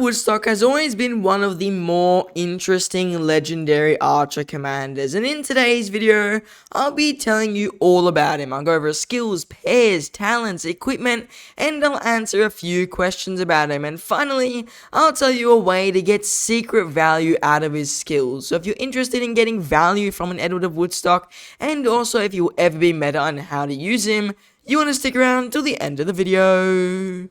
Woodstock has always been one of the more interesting legendary archer commanders, and in today's video, I'll be telling you all about him. I'll go over his skills, pairs, talents, equipment, and I'll answer a few questions about him, and finally, I'll tell you a way to get secret value out of his skills. So if you're interested in getting value from an Edward of Woodstock, and also if you will ever be meta on how to use him, you want to stick around till the end of the video.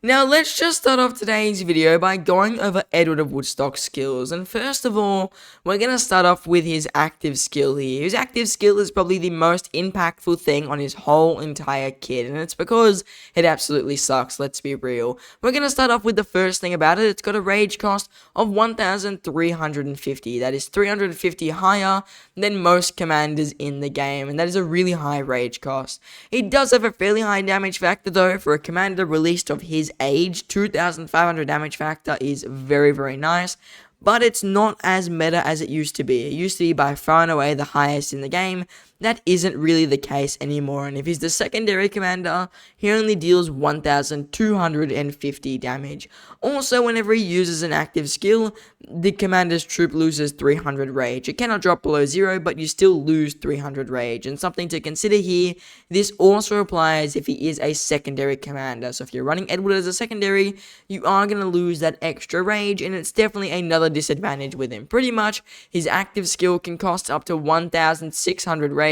Now let's just start off today's video by going over Edward of Woodstock's skills, and first of all, we're going to start off with his active skill here. His active skill is probably the most impactful thing on his whole entire kit, and it's because it absolutely sucks, let's be real. We're going to start off with the first thing about it. It's got a rage cost of 1,350, that is 350 higher than most commanders in the game, and that is a really high rage cost. It does have a fairly high damage factor though. For a commander released of his age, 2,500 damage factor is very, very nice, but it's not as meta as it used to be. It used to be by far and away the highest in the game. That isn't really the case anymore, and if he's the secondary commander, he only deals 1,250 damage. Also, whenever he uses an active skill, the commander's troop loses 300 rage. It cannot drop below 0, but you still lose 300 rage, and something to consider here, this also applies if he is a secondary commander. So if you're running Edward as a secondary, you are going to lose that extra rage, and it's definitely another disadvantage with him. Pretty much, his active skill can cost up to 1,600 rage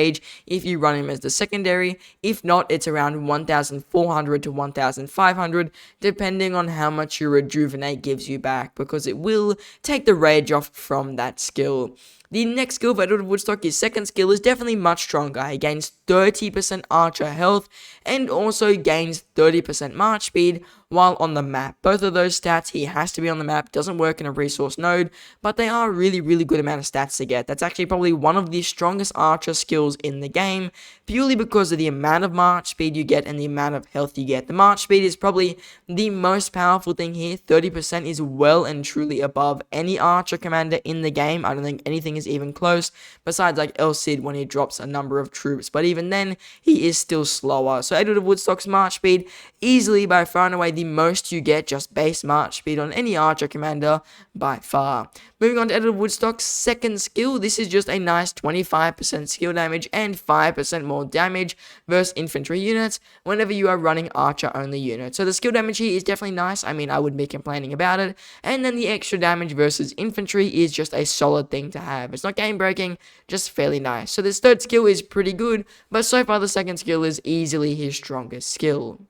if you run him as the secondary. If not, it's around 1,400 to 1,500, depending on how much your rejuvenate gives you back, because it will take the rage off from that skill. The next skill for Edward of Woodstock, his second skill, is definitely much stronger. He gains 30% archer health and also gains 30% march speed while on the map. Both of those stats, he has to be on the map, doesn't work in a resource node, but they are a really good amount of stats to get. That's actually probably one of the strongest archer skills in the game, purely because of the amount of march speed you get and the amount of health you get. The march speed is probably the most powerful thing here. 30% is well and truly above any archer commander in the game. I don't think anything is even close, besides like El Cid when he drops a number of troops, but even then, he is still slower. So Edward of Woodstock's march speed, easily by far and away the most you get, just base march speed on any archer commander by far. Moving on to Edward of Woodstock's second skill, this is just a nice 25% skill damage and 5% more damage versus infantry units whenever you are running archer only units. So the skill damage here is definitely nice. I mean, I wouldn't be complaining about it. And then the extra damage versus infantry is just a solid thing to have. It's not game breaking, just fairly nice. So this third skill is pretty good, but so far the second skill is easily his strongest skill.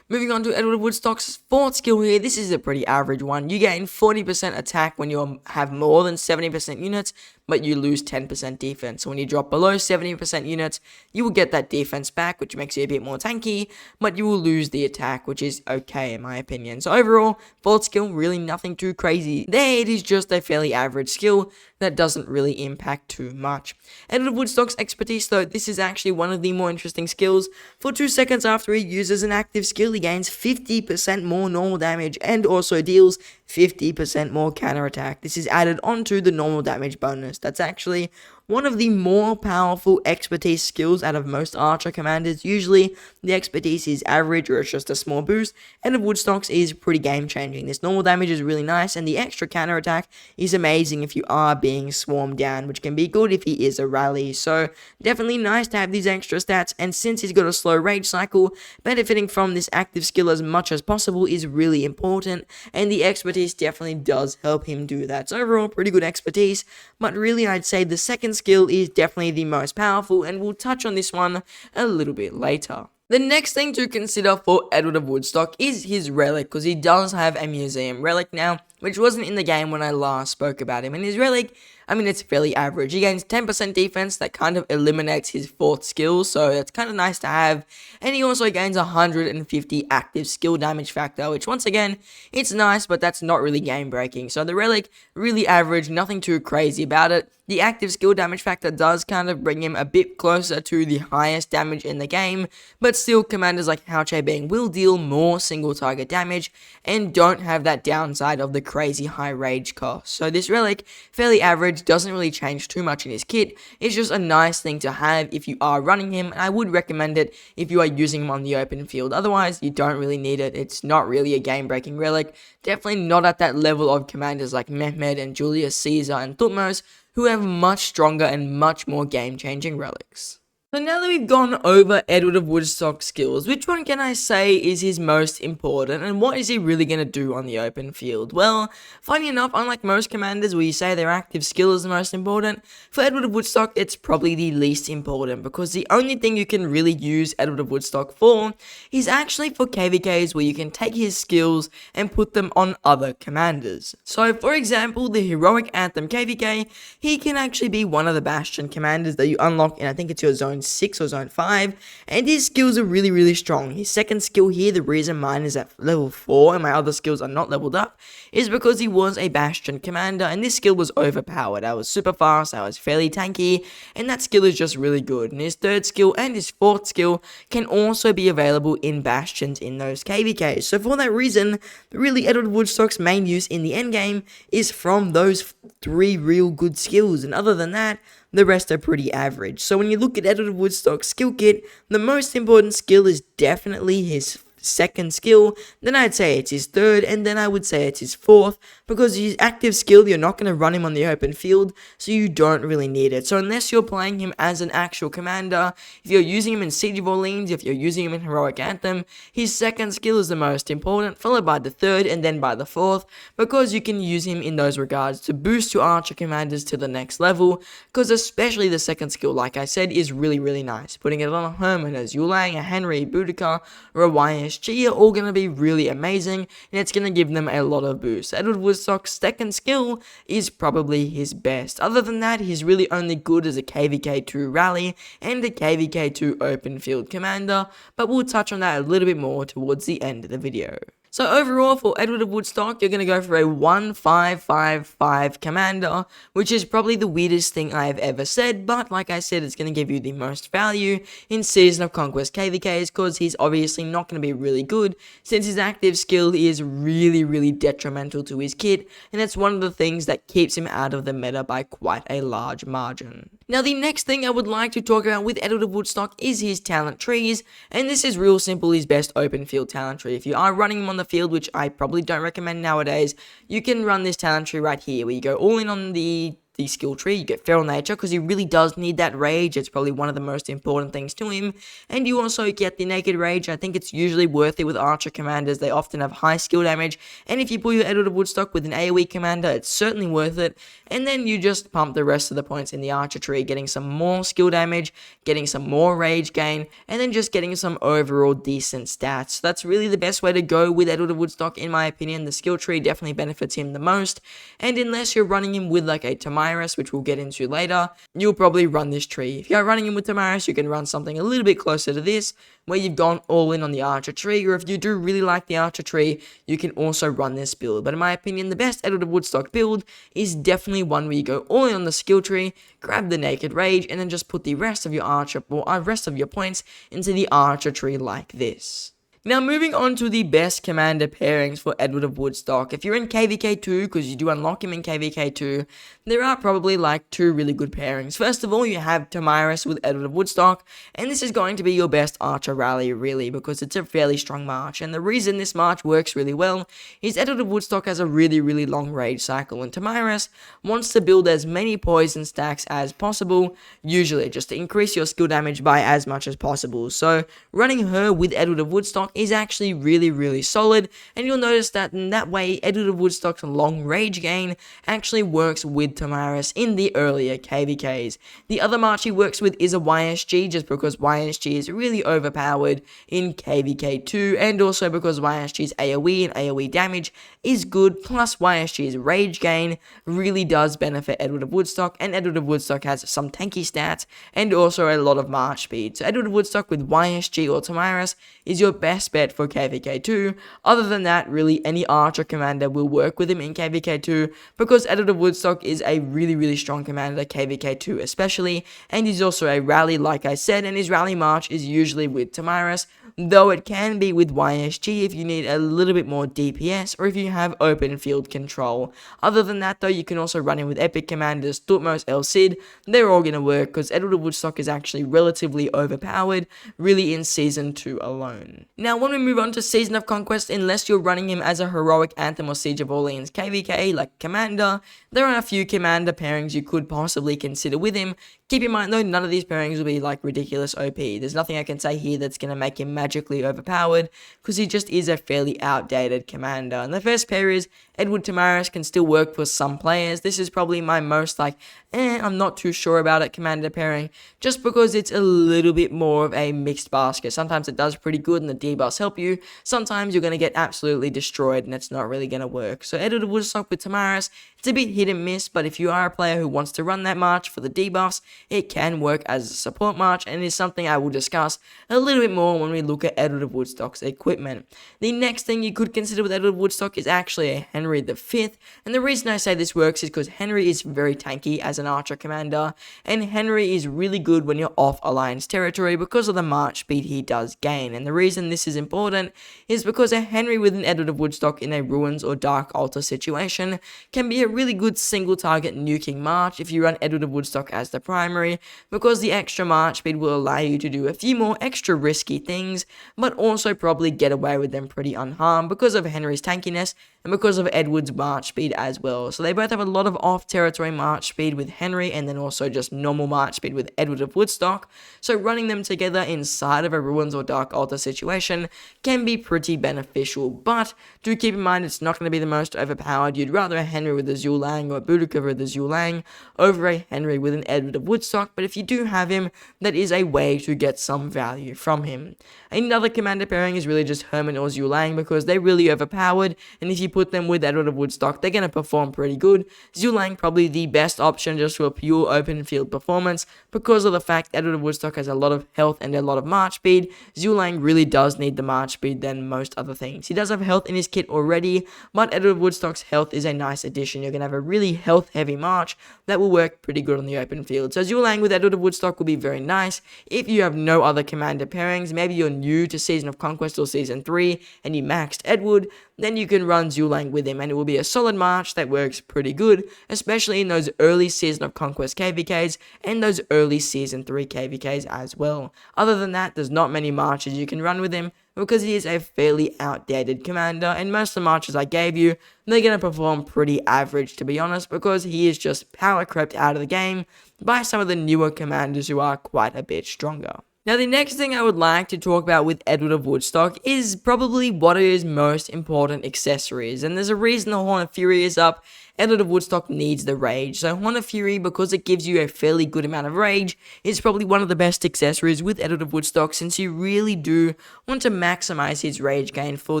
Moving on to Edward of Woodstock's fourth skill here, this is a pretty average one. You gain 40% attack when you have more than 70% units, but you lose 10% defense. So when you drop below 70% units, you will get that defense back, which makes you a bit more tanky, but you will lose the attack, which is okay in my opinion. So overall, fourth skill, really nothing too crazy there. It is just a fairly average skill that doesn't really impact too much. Edward of Woodstock's expertise though, this is actually one of the more interesting skills. For 2 seconds after he uses an active skill, he gains 50% more normal damage and also deals 50% more counterattack. This is added onto the normal damage bonus. That's actually one of the more powerful expertise skills out of most archer commanders. Usually, the expertise is average or it's just a small boost, and of Woodstock's is pretty game changing. This normal damage is really nice, and the extra counterattack is amazing if you are being swarmed down, which can be good if he is a rally. So, definitely nice to have these extra stats, and since he's got a slow rage cycle, benefiting from this active skill as much as possible is really important, and the expertise definitely does help him do that. So, overall, pretty good expertise, but really I'd say the second skill is definitely the most powerful, and we'll touch on this one a little bit later. The next thing to consider for Edward of Woodstock is his relic, because he does have a museum relic now, which wasn't in the game when I last spoke about him. And his relic, I mean, it's fairly average. He gains 10% defense, that kind of eliminates his fourth skill, so it's kind of nice to have. And he also gains 150 active skill damage factor, which once again, it's nice, but that's not really game breaking. So the relic, really average, nothing too crazy about it. The active skill damage factor does kind of bring him a bit closer to the highest damage in the game, but still commanders like Hao Bing will deal more single target damage and don't have that downside of the crazy high rage cost. So this relic, fairly average, doesn't really change too much in his kit. It's just a nice thing to have if you are running him, and I would recommend it if you are using him on the open field. Otherwise, you don't really need it. It's not really a game-breaking relic. Definitely not at that level of commanders like Mehmed and Julius Caesar and Thutmose, who have much stronger and much more game-changing relics. So now that we've gone over Edward of Woodstock's skills, which one can I say is his most important, and what is he really going to do on the open field? Well, funny enough, unlike most commanders where you say their active skill is the most important, for Edward of Woodstock it's probably the least important, because the only thing you can really use Edward of Woodstock for is actually for KVKs where you can take his skills and put them on other commanders. So for example, the Heroic Anthem KVK, he can actually be one of the Bastion commanders that you unlock in, I think it's your Zone 6 or Zone 5, and his skills are really strong. His second skill here, the reason mine is at level 4 and my other skills are not leveled up, is because he was a Bastion commander, and this skill was overpowered. I was super fast, I was fairly tanky, and that skill is just really good. And his third skill and his fourth skill can also be available in Bastions in those KVKs. So for that reason, really Edward Woodstock's main use in the endgame is from those 3 real good skills, and other than that, the rest are pretty average. So when you look at Edward Woodstock's skill kit, the most important skill is definitely his second skill, then I'd say it's his third, and then I would say it's his fourth, because his active skill, you're not going to run him on the open field, so you don't really need it. So unless you're playing him as an actual commander, if you're using him in Siege of Orleans, if you're using him in Heroic Anthem, his second skill is the most important, followed by the third, and then by the fourth, because you can use him in those regards to boost your archer commanders to the next level, because especially the second skill, like I said, is really nice. Putting it on a Herman, as Yulang, a Henry, Boudica, or a YSG are all going to be really amazing, and it's going to give them a lot of boost. Edward Woodstock's second skill is probably his best. Other than that, he's really only good as a KVK2 rally and a KVK2 open field commander, but we'll touch on that a little bit more towards the end of the video. So overall, for Edward of Woodstock, you're going to go for a 1-5-5-5 commander, which is probably the weirdest thing I've ever said, but like I said, it's going to give you the most value in Season of Conquest KVKs, because he's obviously not going to be really good, since his active skill is really detrimental to his kit, and it's one of the things that keeps him out of the meta by quite a large margin. Now, the next thing I would like to talk about with Edward of Woodstock is his talent trees, and this is real simple, his best open field talent tree. If you are running him on the field, which I probably don't recommend nowadays, you can run this talent tree right here, where you go all in on the skill tree. You get Feral Nature, because he really does need that rage. It's probably one of the most important things to him, and you also get the Naked Rage. I think it's usually worth it with archer commanders. They often have high skill damage, and if you pull your Edward of Woodstock with an AoE commander, it's certainly worth it. And then you just pump the rest of the points in the archer tree, getting some more skill damage, getting some more rage gain, and then just getting some overall decent stats. So that's really the best way to go with Edward of Woodstock, in my opinion. The skill tree definitely benefits him the most, and unless you're running him with like a Tamiris, which we'll get into later, you'll probably run this tree. If you're running him with Tamiris, you can run something a little bit closer to this, where you've gone all in on the archer tree, or if you do really like the archer tree, you can also run this build. But in my opinion, the best Edward of Woodstock build is definitely one where you go all in on the skill tree, grab the Naked Rage, and then just put the rest of your archer, or rest of your points into the archer tree like this. Now, moving on to the best commander pairings for Edward of Woodstock. If you're in KVK2, because you do unlock him in KVK2, there are probably like 2 really good pairings. First of all, you have Tamiris with Edward of Woodstock, and this is going to be your best archer rally, really, because it's a fairly strong march. And the reason this march works really well is Edward of Woodstock has a really long rage cycle, and Tamiris wants to build as many poison stacks as possible, usually just to increase your skill damage by as much as possible. So running her with Edward of Woodstock is actually really solid, and you'll notice that in that way, Edward of Woodstock's long rage gain actually works with Tamiris in the earlier KVKs. The other march he works with is a YSG, just because YSG is really overpowered in KVK2, and also because YSG's AoE and AoE damage is good, plus YSG's rage gain really does benefit Edward of Woodstock, and Edward of Woodstock has some tanky stats, and also a lot of march speed. So Edward of Woodstock with YSG or Tamiris is your best bet for KVK2. Other than that, really any archer commander will work with him in KVK2, because Edward of Woodstock is a really strong commander, KVK2 especially, and he's also a rally, like I said, and his rally march is usually with Tamiris, though it can be with YSG if you need a little bit more DPS or if you have open field control. Other than that though, you can also run in with epic commanders, Thutmose, El Cid. They're all going to work because Edward of Woodstock is actually relatively overpowered, really in Season 2 alone. Now when we move on to Season of Conquest, unless you're running him as a heroic Anthem or Siege of Orleans KVK like commander, there are a few commander pairings you could possibly consider with him. Keep in mind though, none of these pairings will be like ridiculous OP. There's nothing I can say here that's going to make him magically overpowered, because he just is a fairly outdated commander. And the first pair is Edward Tamaris. Can still work for some players. This is probably my most I'm not too sure about it commander pairing, just because it's a little bit more of a mixed basket. Sometimes it does pretty good and the debuffs help you. Sometimes you're going to get absolutely destroyed and it's not really going to work. So Edward of Woodstock with Tamaris, it's a bit hit and miss, but if you are a player who wants to run that march for the debuffs, it can work as a support march, and is something I will discuss a little bit more when we look at Edward of Woodstock's equipment. The next thing you could consider with Edward of Woodstock is actually a Henry V, and the reason I say this works is because Henry is very tanky as an archer commander, and Henry is really good when you're off alliance territory because of the march speed he does gain. And the reason this is important is because a Henry with an Edward of Woodstock in a Ruins or Dark Altar situation can be a really good single target nuking march if you run Edward of Woodstock as the primary, because the extra march speed will allow you to do a few more extra risky things, but also probably get away with them pretty unharmed because of Henry's tankiness and because of Edward's march speed as well. So they both have a lot of off-territory march speed with Henry, and then also just normal march speed with Edward of Woodstock. So running them together inside of a Ruins or Dark Altar situation can be pretty beneficial, but do keep in mind it's not going to be the most overpowered. You'd rather a Henry with a Zulang or a Boudica with a Zulang over a Henry with an Edward of Woodstock, but if you do have him, that is a way to get some value from him. Another commander pairing is really just Herman or Zulang, because they're really overpowered, and if you put them with Edward of Woodstock, they're going to perform pretty good. Zulang probably the best option just for a pure open field performance, because of the fact Edward of Woodstock has a lot of health and a lot of march speed. Zulang really does need the march speed than most other things. He does have health in his kit already, but Edward of Woodstock's health is a nice addition. You're going to have a really health heavy march that will work pretty good on the open field. So Zulang with Edward of Woodstock will be very nice. If you have no other commander pairings, maybe you're new to Season of Conquest or Season 3 and you maxed Edward, then you can run Zulang with him and it will be a solid march that works pretty good, especially in those early Season of Conquest KVKs and those early Season 3 KVKs as well. Other than that, there's not many marches you can run with him, because he is a fairly outdated commander, and most of the marches I gave you, they're going to perform pretty average, to be honest, because he is just power crept out of the game by some of the newer commanders who are quite a bit stronger. Now, the next thing I would like to talk about with Edward of Woodstock is probably what are his most important accessories, and there's a reason the Horn of Fury is up. Edward of Woodstock needs the rage, so Horn of Fury, because it gives you a fairly good amount of rage, is probably one of the best accessories with Edward of Woodstock, since you really do want to maximize his rage gain for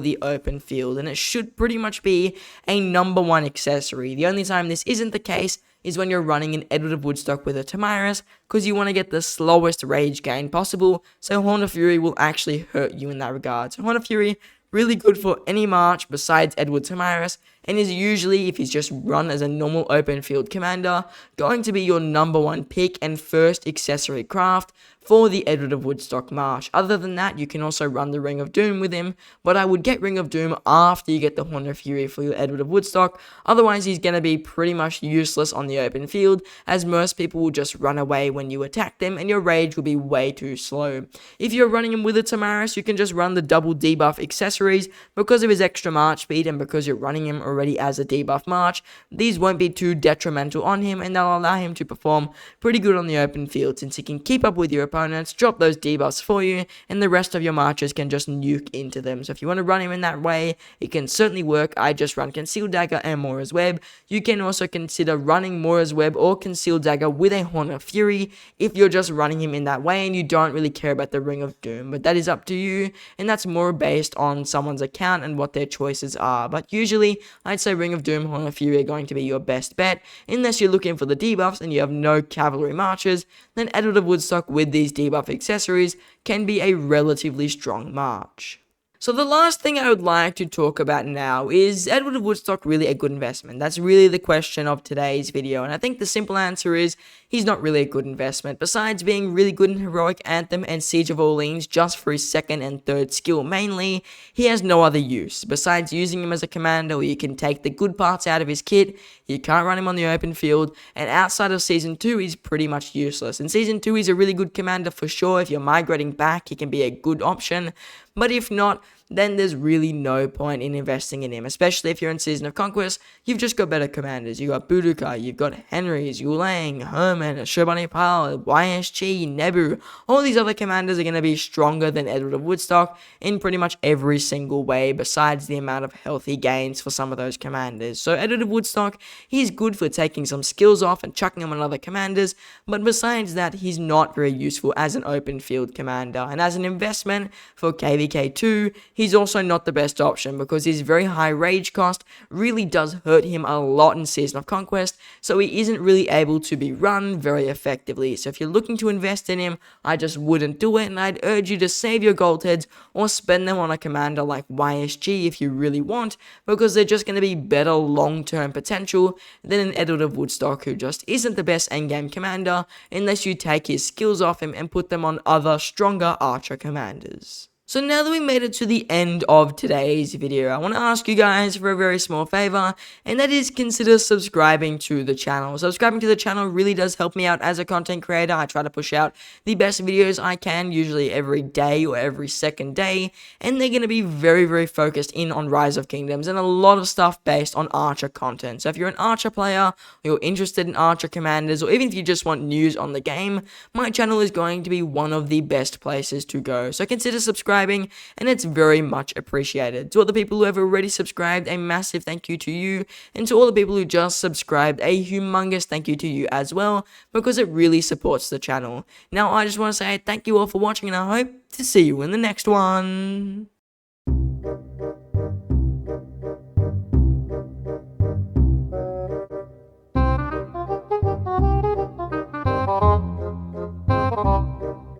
the open field, and it should pretty much be a #1 accessory. The only time this isn't the case is when you're running an Edward of Woodstock with a Tamiris, because you want to get the slowest rage gain possible, so Horn of Fury will actually hurt you in that regard. So Horn of Fury, really good for any march besides Edward Tamiris, and is usually, if he's just run as a normal open field commander, going to be your #1 pick and first accessory craft for the Edward of Woodstock march. Other than that, you can also run the Ring of Doom with him, but I would get Ring of Doom after you get the Horn of Fury for your Edward of Woodstock. Otherwise, he's going to be pretty much useless on the open field, as most people will just run away when you attack them, and your rage will be way too slow. If you're running him with a Tamaris, you can just run the double debuff accessories because of his extra march speed, and because you're running him already as a debuff march, these won't be too detrimental on him, and they'll allow him to perform pretty good on the open field, since he can keep up with your opponents, drop those debuffs for you, and the rest of your marches can just nuke into them. So if you want to run him in that way, it can certainly work. I just run Concealed Dagger and Mora's Web. You can also consider running Mora's Web or Concealed Dagger with a Horn of Fury if you're just running him in that way and you don't really care about the Ring of Doom, but that is up to you, and that's more based on someone's account and what their choices are. But usually, I'd say Ring of Doom, Horn of Fury are going to be your best bet, unless you're looking for the debuffs and you have no cavalry marches. Then Edward of Woodstock with these debuff accessories can be a relatively strong march. So the last thing I would like to talk about now is Edward of Woodstock really a good investment? That's really the question of today's video, and I think the simple answer is he's not really a good investment. Besides being really good in Heroic Anthem and Siege of Orleans just for his second and third skill mainly, he has no other use. Besides using him as a commander where you can take the good parts out of his kit, you can't run him on the open field, and outside of Season 2 he's pretty much useless. In Season 2 he's a really good commander for sure. If you're migrating back, he can be a good option. But if not, then there's really no point in investing in him, especially if you're in Season of Conquest. You've just got better commanders. You've got Boudica, you've got Henry's, Yulang, Herman, Shobani Pal, YSG, Nebu. All these other commanders are going to be stronger than Edward of Woodstock in pretty much every single way, besides the amount of health he gains for some of those commanders. So Edward of Woodstock, he's good for taking some skills off and chucking them on other commanders, but besides that, he's not very useful as an open field commander. And as an investment for KVK2, he's also not the best option because his very high rage cost really does hurt him a lot in Season of Conquest, so he isn't really able to be run very effectively. So if you're looking to invest in him, I just wouldn't do it, and I'd urge you to save your gold heads or spend them on a commander like YSG if you really want, because they're just going to be better long-term potential than an Edward of Woodstock who just isn't the best endgame commander unless you take his skills off him and put them on other stronger archer commanders. So now that we made it to the end of today's video, I want to ask you guys for a very small favor, and that is consider subscribing to the channel. Subscribing to the channel really does help me out as a content creator. I try to push out the best videos I can, usually every day or every second day, and they're going to be very, very focused in on Rise of Kingdoms and a lot of stuff based on Archer content. So if you're an Archer player, or you're interested in Archer commanders, or even if you just want news on the game, my channel is going to be one of the best places to go. So consider subscribing, and it's very much appreciated. To all the people who have already subscribed, a massive thank you to you, and to all the people who just subscribed, a humongous thank you to you as well, because it really supports the channel. Now I just want to say thank you all for watching, and I hope to see you in the next one.